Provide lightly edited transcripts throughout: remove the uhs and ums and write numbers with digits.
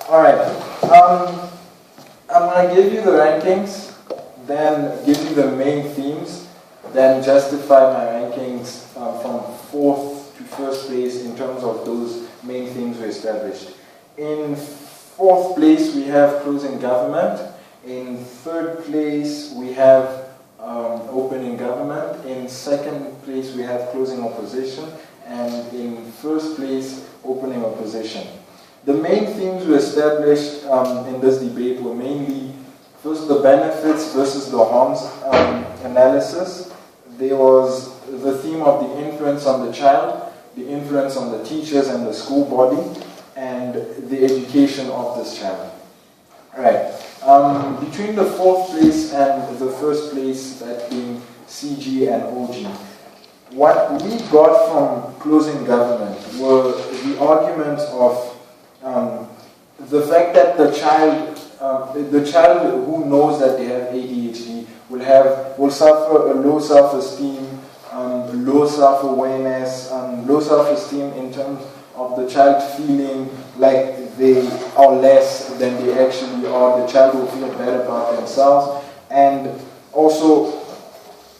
Alright, I'm going to give you the rankings, then give you the main themes, then justify my rankings from fourth to first place in terms of those main themes we established. In fourth place, we have closing government. In third place, we have opening government. In second place, we have closing opposition. And in first place, opening opposition. The main themes we established in this debate were mainly, first, the benefits versus the harms analysis. There was the theme of the influence on the child, the influence on the teachers and the school body, and the education of this child. Right. Between the fourth place and the first place, that being CG and OG, what we got from closing government were the arguments of the fact that the child who knows that they have ADHD will suffer a low self-esteem, low self-awareness, low self-esteem in terms of the child feeling like they are less than they actually are. The child will feel bad about themselves, and also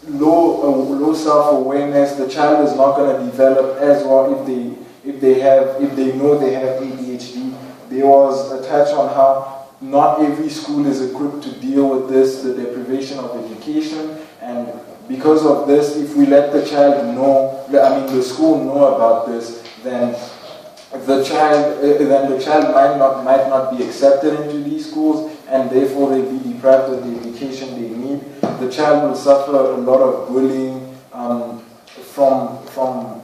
low self-awareness. The child is not going to develop as well if they know they have ADHD. There was a touch on how not every school is equipped to deal with this, the deprivation of education, and because of this, if we let the child know, the school know about this, then the child might not be accepted into these schools, and therefore they'll be deprived of the education they need. The child will suffer a lot of bullying from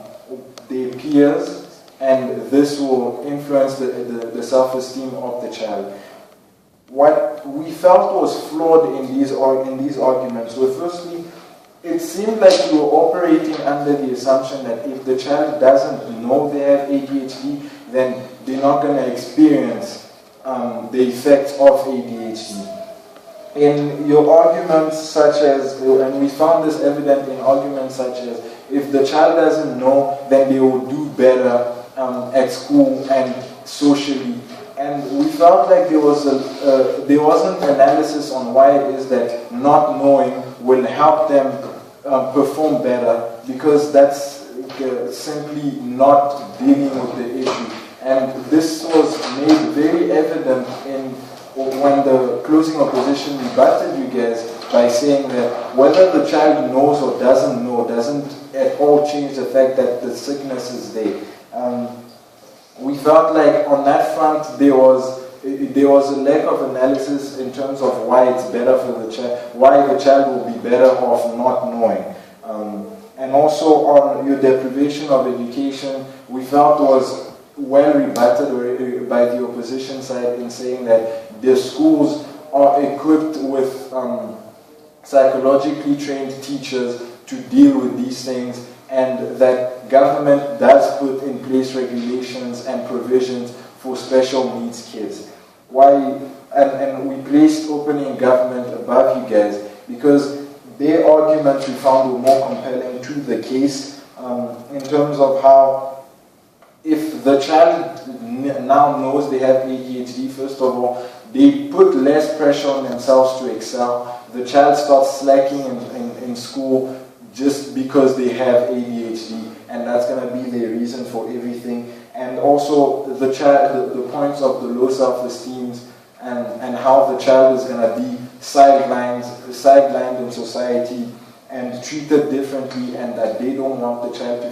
their peers, and this will influence the self-esteem of the child. What we felt was flawed in these arguments were, firstly, it seemed like we were operating under the assumption that if the child doesn't know they have ADHD, then they're not going to experience the effects of ADHD. In your arguments such as, and we found this evident in arguments such as, if the child doesn't know, then they will do better at school and socially. And we felt like there wasn't analysis on why it is that not knowing will help them perform better, because that's simply not dealing with the issue. And this was made very evident when the closing opposition rebutted you guys by saying that whether the child knows or doesn't know doesn't at all change the fact that the sickness is there. We felt like on that front there was a lack of analysis in terms of why it's better for the child, why the child will be better off not knowing. And also on your deprivation of education, we felt was well rebutted by the opposition side in saying that the schools are equipped with psychologically trained teachers to deal with these things, and that government does put in place regulations and provisions for special needs kids. Why? And we placed opening government above you guys because their arguments we found were more compelling to the case in terms of how if the child now knows they have ADHD, first of all, they put less pressure on themselves to excel. The child starts slacking in school just because they have ADHD, and that's going to be their reason for everything. And also the child, the points of the low self-esteem and how the child is going to be sidelined in society and treated differently, and that they don't want the child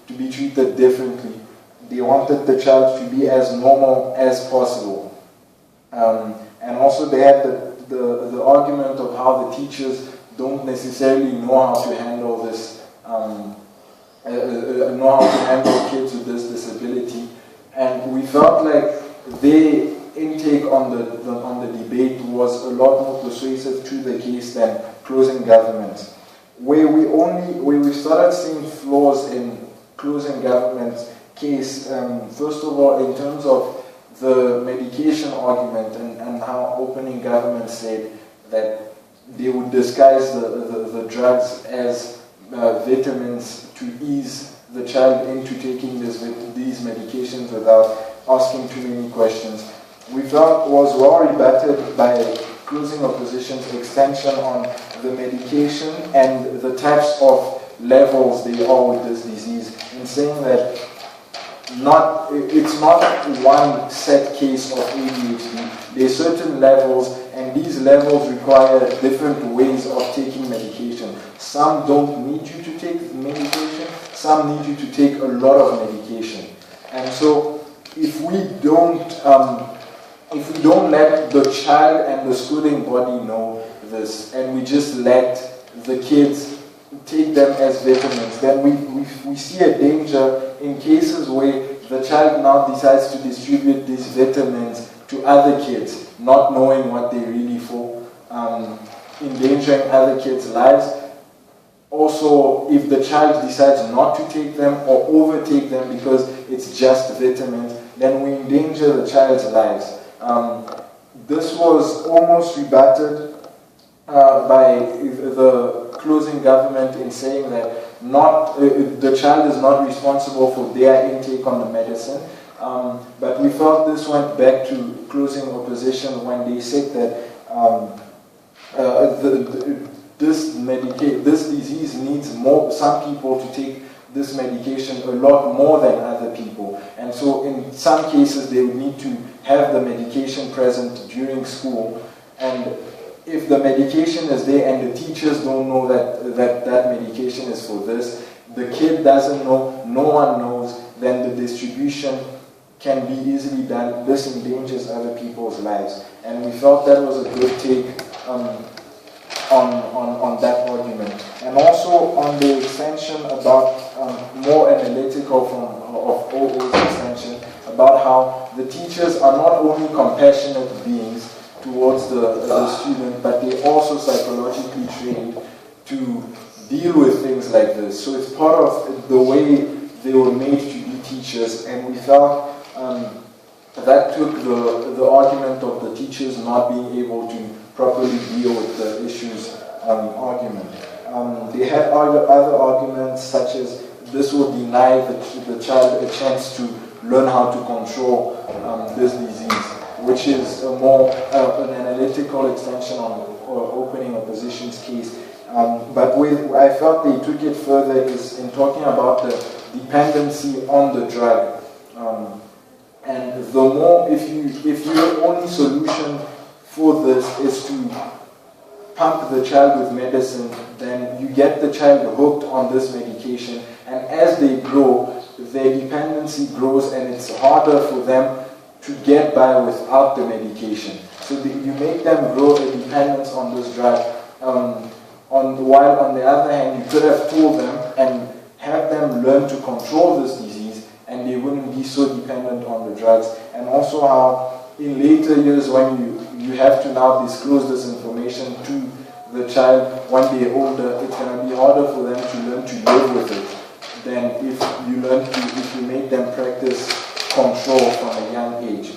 to be treated differently. They wanted the child to be as normal as possible. And also they had the argument of how the teachers don't necessarily know how to handle this, know how to handle kids with this disability. And we felt like their intake on the debate was a lot more persuasive to the case than closing government. Where we started seeing flaws in closing government's case, first of all, in terms of the medication argument and how opening government said that they would disguise the drugs as vitamins to ease the child into taking these medications without asking too many questions. we felt was well rebutted by closing opposition's extension on the medication and the types of levels they are with this disease, in saying that it's not one set case of ADHD. There are certain levels, and these levels require different ways of taking medication. Some don't need you to take medication, some need you to take a lot of medication. And so if we don't let the child and the schooling body know this, and we just let the kids take them as vitamins, then we see a danger in cases where the child now decides to distribute these vitamins to other kids, not knowing what they're really for, endangering other kids' lives. Also, if the child decides not to take them or overtake them because it's just vitamins, then we endanger the child's lives. This was almost rebutted by the closing government in saying that the child is not responsible for their intake on the medicine. But we felt this went back to closing opposition when they said that this disease needs some people to take this medication a lot more than other people. And so in some cases they would need to have the medication present during school. And if the medication is there and the teachers don't know that medication is for this, the kid doesn't know, no one knows, then the distribution can be easily done. This endangers other people's lives. And we felt that was a good take on that argument. And also on the extension about more analytical of OO's extension, about how the teachers are not only compassionate beings towards the student, but they're also psychologically trained to deal with things like this. So it's part of the way they were made to be teachers, and we felt that took the argument of the teachers not being able to properly deal with the issues argument. They had other arguments such as this will deny the child a chance to learn how to control this disease, which is a more an analytical extension on opening opposition's case. But I felt they took it further is in talking about the dependency on the drug. And the more, if your only solution for this is to pump the child with medicine, then you get the child hooked on this medication, and as they grow, their dependency grows, and it's harder for them to get by without the medication. So you make them grow a dependence on this drug, while on the other hand, you could have told them and have them learn to control this disease, and they wouldn't be so dependent on the drugs. And also how in later years, when you have to now disclose this information to the child when they're older, it's going to be harder for them to learn to live with it than if you make them practice control from a young age.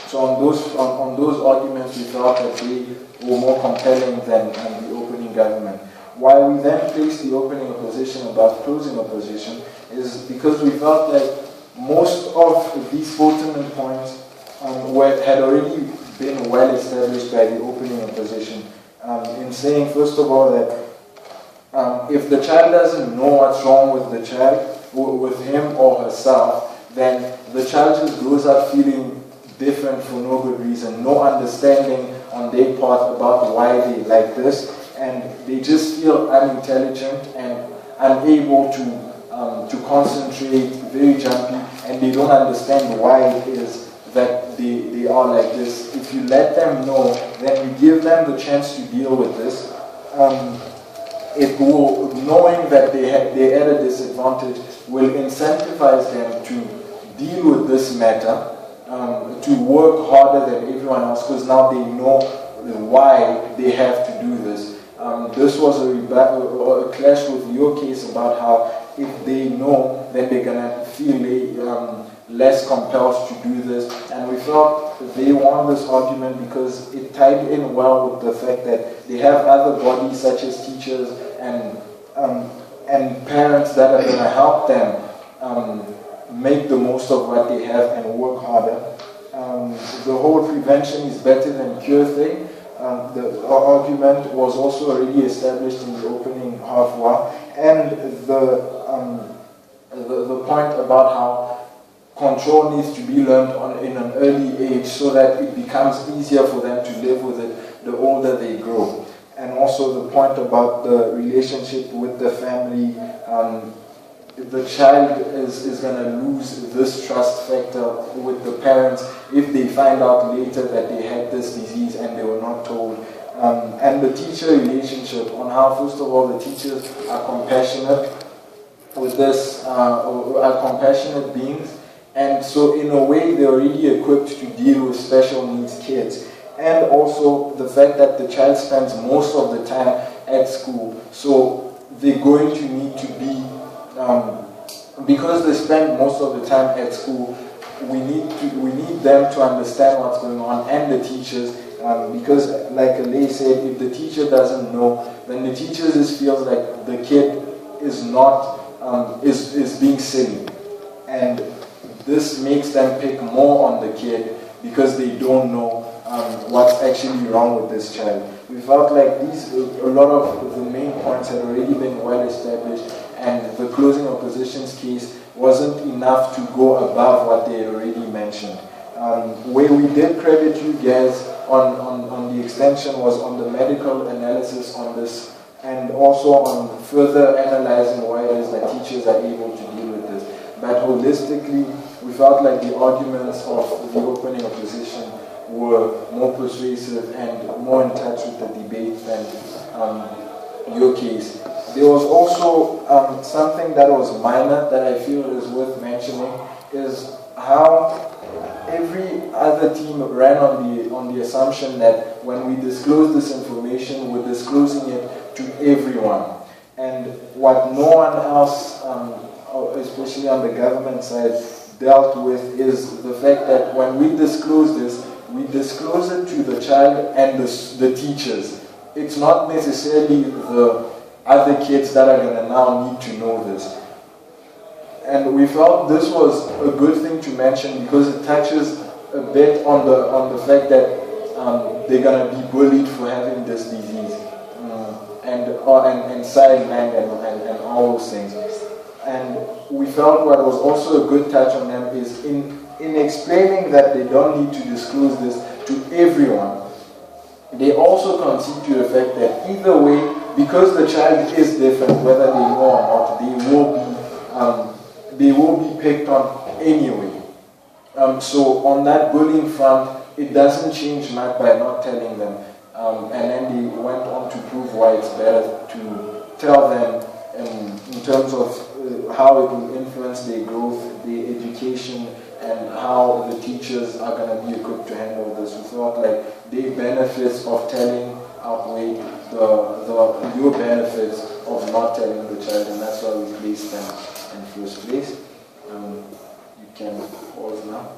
So on those arguments, we felt that they were more compelling than the opening government. Why we then placed the opening opposition above closing opposition is because we felt that most of these pertinent points had already been well established by the opening opposition. In saying, first of all, that if the child doesn't know what's wrong with the child, with him or herself, then the child just grows up feeling different for no good reason, no understanding on their part about why they like this, and they just feel unintelligent and unable to concentrate, very jumpy, and they don't understand why it is that they are like this. If you let them know, then you give them the chance to deal with this. It will, knowing that they're at a disadvantage, will incentivize them to deal with this matter, to work harder than everyone else, because now they know why they have to do this. This was a clash with your case about how if they know, then they're going to feel less compelled to do this. And we felt they won this argument because it tied in well with the fact that they have other bodies such as teachers and parents that are going to help them make the most of what they have and work harder. the whole prevention is better than cure thing. The argument was also already established in the opening half, and the point about how control needs to be learned in an early age so that it becomes easier for them to live with it the older they grow. And also the point about the relationship with the family. The child is going to lose this trust factor with the parents if they find out later that they had this disease and they were not told. And the teacher relationship, on how, first of all, the teachers are compassionate with this, are compassionate beings. And so in a way, they're already equipped to deal with special needs kids. And also the fact that the child spends most of the time at school. So they're going to need to be, because they spend most of the time at school, we need them to understand what's going on, and the teachers, because like Alay said, if the teacher doesn't know, then the teacher just feels like the kid is not, is being silly. And this makes them pick more on the kid because they don't know what's actually wrong with this child. We felt like a lot of the main points had already been well established, and the closing opposition's case wasn't enough to go above what they had already mentioned. Where we did credit you guys on the extension was on the medical analysis on this, and also on further analyzing why it is that teachers are able to deal with this. But holistically, we felt like the arguments of the opening opposition were more persuasive and more in touch with the debate than your case. There was also something that was minor that I feel is worth mentioning, is how every other team ran on the assumption that when we disclose this information, we're disclosing it to everyone. And what no one else, especially on the government side, dealt with is the fact that when we disclose this, we disclose it to the child and the teachers. It's not necessarily the other kids that are going to now need to know this. And we felt this was a good thing to mention because it touches a bit on the fact that they're going to be bullied for having this disease, and silent and all those things. And we felt what was also a good touch on them is in explaining that they don't need to disclose this to everyone, they also concede to the fact that either way, because the child is different, whether they know or not, they will be picked on anyway. So on that bullying front, it doesn't change much by not telling them. And then they went on to prove why it's better to tell them in terms of how it will influence their growth, their education, and how the teachers are going to be equipped to handle this. We felt like the benefits of telling outweigh your benefits of not telling the child, and that's why we placed them in first place. You can pause now.